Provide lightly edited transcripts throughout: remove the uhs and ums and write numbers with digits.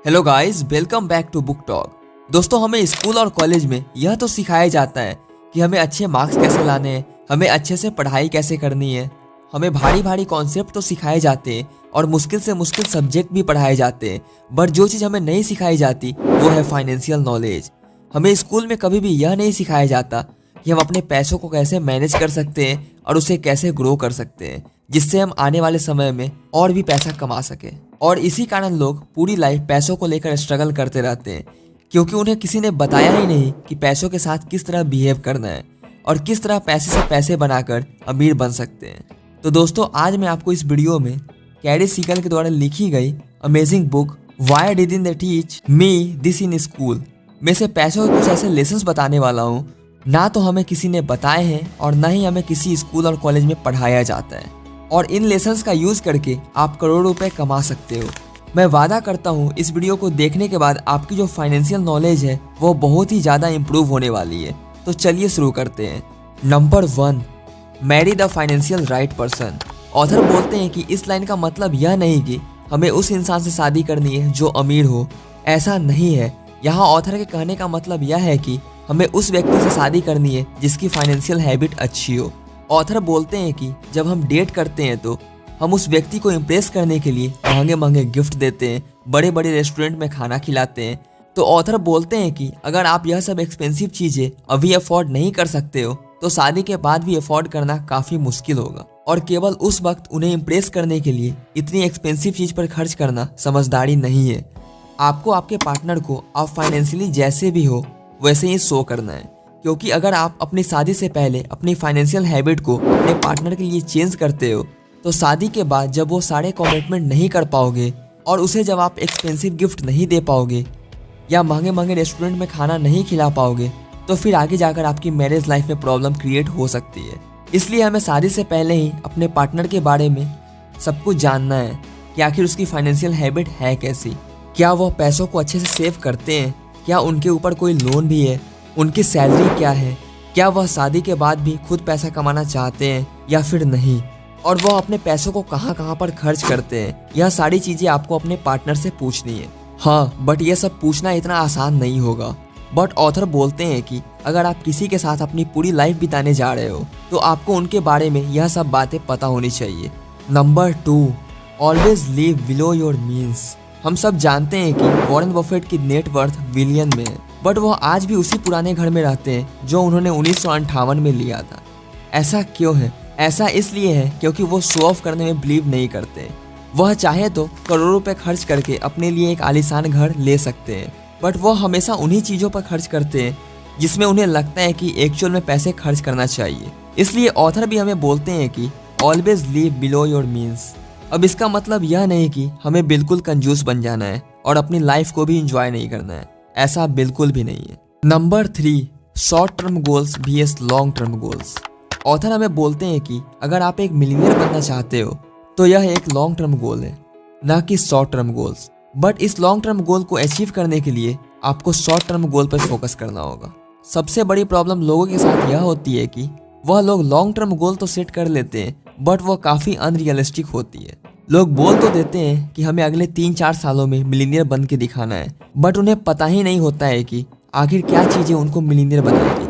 Hello guys, welcome back to Book Talk. दोस्तों, हमें school और कॉलेज में यह तो सिखाया जाता है कि हमें अच्छे मार्क्स कैसे लाने हैं, हमें अच्छे से पढ़ाई कैसे करनी है। हमें भारी भारी कॉन्सेप्ट तो सिखाए जाते हैं और मुश्किल से मुश्किल सब्जेक्ट भी पढ़ाए जाते हैं, बट जो चीज़ हमें नहीं सिखाई जाती वो है फाइनेंशियल नॉलेज। हमें स्कूल में कभी भी यह नहीं सिखाया जाता कि हम अपने पैसों को कैसे मैनेज कर सकते हैं और उसे कैसे ग्रो कर सकते हैं, जिससे हम आने वाले समय में और भी पैसा कमा सकें। और इसी कारण लोग पूरी लाइफ पैसों को लेकर स्ट्रगल करते रहते हैं, क्योंकि उन्हें किसी ने बताया ही नहीं कि पैसों के साथ किस तरह बिहेव करना है और किस तरह पैसे से पैसे बनाकर अमीर बन सकते हैं। तो दोस्तों, आज मैं आपको इस वीडियो में कैरी सीगल के द्वारा लिखी गई amazing book why didn't they teach me this in school में से पैसों के कुछ ऐसे लेसन्स बताने वाला हूँ, ना तो हमें किसी ने बताए हैं और ना ही हमें किसी स्कूल और कॉलेज में पढ़ाया जाता है। और इन लेसन्स का यूज करके आप करोड़ों रुपए कमा सकते हो। मैं वादा करता हूँ इस वीडियो को देखने के बाद आपकी जो फाइनेंशियल नॉलेज है वो बहुत ही ज़्यादा इम्प्रूव होने वाली है। तो चलिए शुरू करते हैं। Number 1, marry the financial right person. Author बोलते हैं कि इस लाइन का मतलब यह नहीं कि हमें उस इंसान से शादी करनी है जो अमीर हो। ऐसा नहीं है। यहाँ ऑथर के कहने का मतलब यह है कि हमें उस व्यक्ति से शादी करनी है जिसकी फाइनेंशियल हैबिट अच्छी हो। ऑथर बोलते हैं कि जब हम डेट करते हैं तो हम उस व्यक्ति को इम्प्रेस करने के लिए महंगे महंगे गिफ्ट देते हैं, बड़े बड़े रेस्टोरेंट में खाना खिलाते हैं। तो ऑथर बोलते हैं कि अगर आप यह सब एक्सपेंसिव चीज़ें अभी अफोर्ड नहीं कर सकते हो तो शादी के बाद भी अफोर्ड करना काफ़ी मुश्किल होगा। और केवल उस वक्त उन्हें इम्प्रेस करने के लिए इतनी एक्सपेंसिव चीज़ पर खर्च करना समझदारी नहीं है। आपको आपके पार्टनर को आप फाइनेंशियली जैसे भी हो वैसे ही शो करना है, क्योंकि अगर आप अपनी शादी से पहले अपनी फाइनेंशियल हैबिट को अपने पार्टनर के लिए चेंज करते हो तो शादी के बाद जब वो सारे कमिटमेंट नहीं कर पाओगे और उसे जब आप एक्सपेंसिव गिफ्ट नहीं दे पाओगे या महंगे महंगे रेस्टोरेंट में खाना नहीं खिला पाओगे तो फिर आगे जाकर आपकी मैरिज लाइफ में प्रॉब्लम क्रिएट हो सकती है। इसलिए हमें शादी से पहले ही अपने पार्टनर के बारे में सब कुछ जानना है कि आखिर उसकी फाइनेंशियल हैबिट है कैसी, क्या वह पैसों को अच्छे से सेव करते हैं, क्या उनके ऊपर कोई लोन भी है, उनकी सैलरी क्या है, क्या वह शादी के बाद भी खुद पैसा कमाना चाहते हैं या फिर नहीं, और वह अपने पैसों को कहाँ कहाँ पर खर्च करते हैं। यह सारी चीज़ें आपको अपने पार्टनर से पूछनी है। हाँ, बट यह सब पूछना इतना आसान नहीं होगा। बट ऑथर बोलते हैं कि अगर आप किसी के साथ अपनी पूरी लाइफ बिताने जा रहे हो तो आपको उनके बारे में यह सब बातें पता होनी चाहिए। Number 2, always live below your means. हम सब जानते हैं कि वॉरेन बफेट की नेट वर्थ बिलियन में है, बट वह आज भी उसी पुराने घर में रहते हैं जो उन्होंने 1958 में लिया था। ऐसा क्यों है? ऐसा इसलिए है क्योंकि वो शो ऑफ करने में बिलीव नहीं करते। वह चाहे तो करोड़ों रुपए खर्च करके अपने लिए एक आलीशान घर ले सकते हैं, बट वह हमेशा उन्हीं चीज़ों पर खर्च करते हैं जिसमें उन्हें लगता है कि एक्चुअल में पैसे खर्च करना चाहिए। इसलिए ऑथर भी हमें बोलते हैं कि always live below your means. अब इसका मतलब यह नहीं कि हमें बिल्कुल कंजूस बन जाना है और अपनी लाइफ को भी इंजॉय नहीं करना है। ऐसा बिल्कुल भी नहीं है। Number 3, short term goals vs long term goals. Author हमें बोलते हैं कि अगर आप एक मिलियनियर बनना चाहते हो तो यह एक लॉन्ग टर्म गोल है, ना कि शॉर्ट टर्म गोल्स। बट इस लॉन्ग टर्म गोल को अचीव करने के लिए आपको शॉर्ट टर्म गोल पर फोकस करना होगा। सबसे बड़ी प्रॉब्लम लोगों के साथ यह होती है कि वह लोग लॉन्ग टर्म गोल तो सेट कर लेते हैं बट वह काफ़ी अनरियलिस्टिक होती है। लोग बोल तो देते हैं कि हमें अगले 3-4 सालों में मिलीनियर बन के दिखाना है, बट उन्हें पता ही नहीं होता है कि आखिर क्या चीज़ें उनको मिलीनियर बनाएगी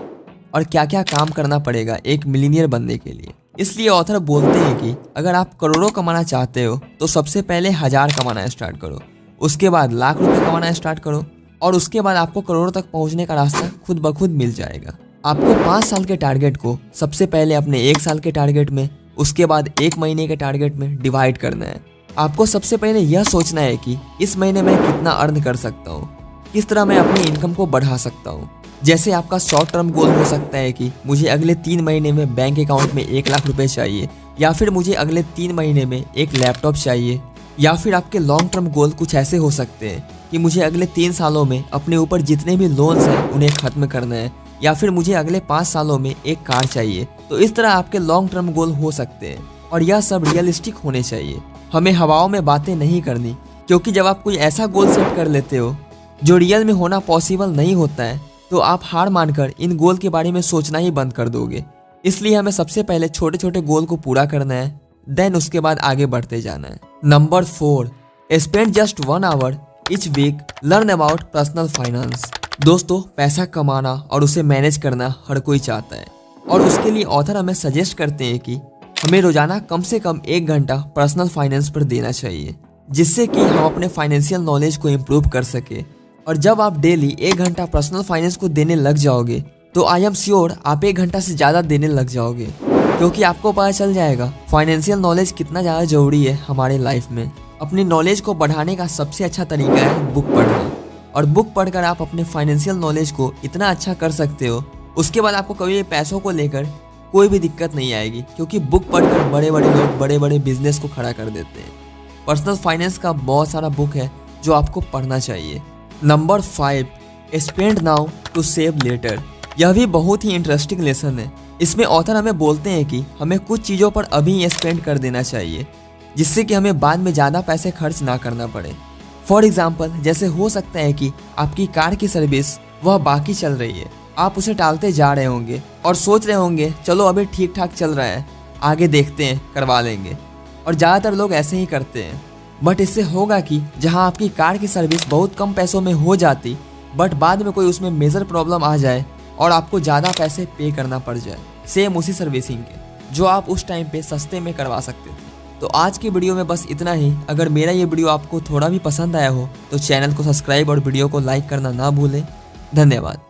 और क्या क्या काम करना पड़ेगा एक मिलीनियर बनने के लिए। इसलिए ऑथर बोलते हैं कि अगर आप करोड़ों कमाना चाहते हो तो सबसे पहले 1000 कमाना स्टार्ट करो, उसके बाद लाख रुपए कमाना स्टार्ट करो और उसके बाद आपको करोड़ों तक पहुंचने का रास्ता खुद ब खुद मिल जाएगा। आपको 5 साल के टारगेट को सबसे पहले अपने 1 साल के टारगेट में, उसके बाद 1 महीने के टारगेट में डिवाइड करना है। आपको सबसे पहले यह सोचना है कि इस महीने मैं कितना अर्न कर सकता हूँ, किस तरह मैं अपनी इनकम को बढ़ा सकता हूँ। जैसे आपका शॉर्ट टर्म गोल हो सकता है कि मुझे अगले 3 महीने में बैंक अकाउंट में 1 लाख रुपए चाहिए, या फिर मुझे अगले 3 महीने में एक लैपटॉप चाहिए। या फिर आपके लॉन्ग टर्म गोल कुछ ऐसे हो सकते हैं कि मुझे अगले 3 सालों में अपने ऊपर जितने भी लोन्स हैं उन्हें खत्म करना है, या फिर मुझे अगले 5 सालों में एक कार चाहिए। तो इस तरह आपके लॉन्ग टर्म गोल हो सकते हैं और यह सब रियलिस्टिक होने चाहिए। हमें हवाओं में बातें नहीं करनी, क्योंकि जब आप कोई ऐसा गोल सेट कर लेते हो जो रियल में होना पॉसिबल नहीं होता है तो आप हार मानकर इन गोल के बारे में सोचना ही बंद कर दोगे। इसलिए हमें सबसे पहले छोटे छोटे गोल को पूरा करना है, देन उसके बाद आगे बढ़ते जाना है। Number 4, spend just 1 hour Each week, learn about personal finance. दोस्तों, पैसा कमाना और उसे मैनेज करना हर कोई चाहता है और उसके लिए ऑथर हमें सजेस्ट करते हैं कि हमें रोजाना कम से कम 1 घंटा पर्सनल फाइनेंस पर देना चाहिए, जिससे कि हम अपने फाइनेंशियल नॉलेज को इम्प्रूव कर सके। और जब आप डेली 1 घंटा पर्सनल फाइनेंस को देने लग जाओगे तो आई एम श्योर आप 1 घंटा से ज़्यादा देने लग जाओगे, क्योंकि आपको पता चल जाएगा फाइनेंशियल नॉलेज कितना ज़्यादा ज़रूरी है हमारे लाइफ में। अपनी नॉलेज को बढ़ाने का सबसे अच्छा तरीका है बुक पढ़ना, और बुक पढ़कर आप अपने फाइनेंशियल नॉलेज को इतना अच्छा कर सकते हो, उसके बाद आपको कभी पैसों को लेकर कोई भी दिक्कत नहीं आएगी, क्योंकि बुक पढ़कर बड़े बड़े लोग बड़े बड़े बिजनेस को खड़ा कर देते हैं। पर्सनल फाइनेंस का बहुत सारा बुक है जो आपको पढ़ना चाहिए। Number 5, spend now to save later. यह भी बहुत ही इंटरेस्टिंग लेसन है। इसमें ऑथर हमें बोलते हैं कि हमें कुछ चीज़ों पर अभी स्पेंड कर देना चाहिए, जिससे कि हमें बाद में ज़्यादा पैसे खर्च ना करना पड़े। फॉर एग्जाम्पल, जैसे हो सकता है कि आपकी कार की सर्विस वह बाकी चल रही है, आप उसे टालते जा रहे होंगे और सोच रहे होंगे चलो अभी ठीक ठाक चल रहा है, आगे देखते हैं, करवा लेंगे। और ज़्यादातर लोग ऐसे ही करते हैं। बट इससे होगा कि जहां आपकी कार की सर्विस बहुत कम पैसों में हो जाती, बट बाद में कोई उसमें मेजर प्रॉब्लम आ जाए और आपको ज़्यादा पैसे पे करना पड़ जाए, सेम उसी सर्विसिंग के, जो आप उस टाइम पे सस्ते में करवा सकते थे। तो आज की वीडियो में बस इतना ही। अगर मेरा ये वीडियो आपको थोड़ा भी पसंद आया हो तो चैनल को सब्सक्राइब और वीडियो को लाइक करना ना भूलें। धन्यवाद।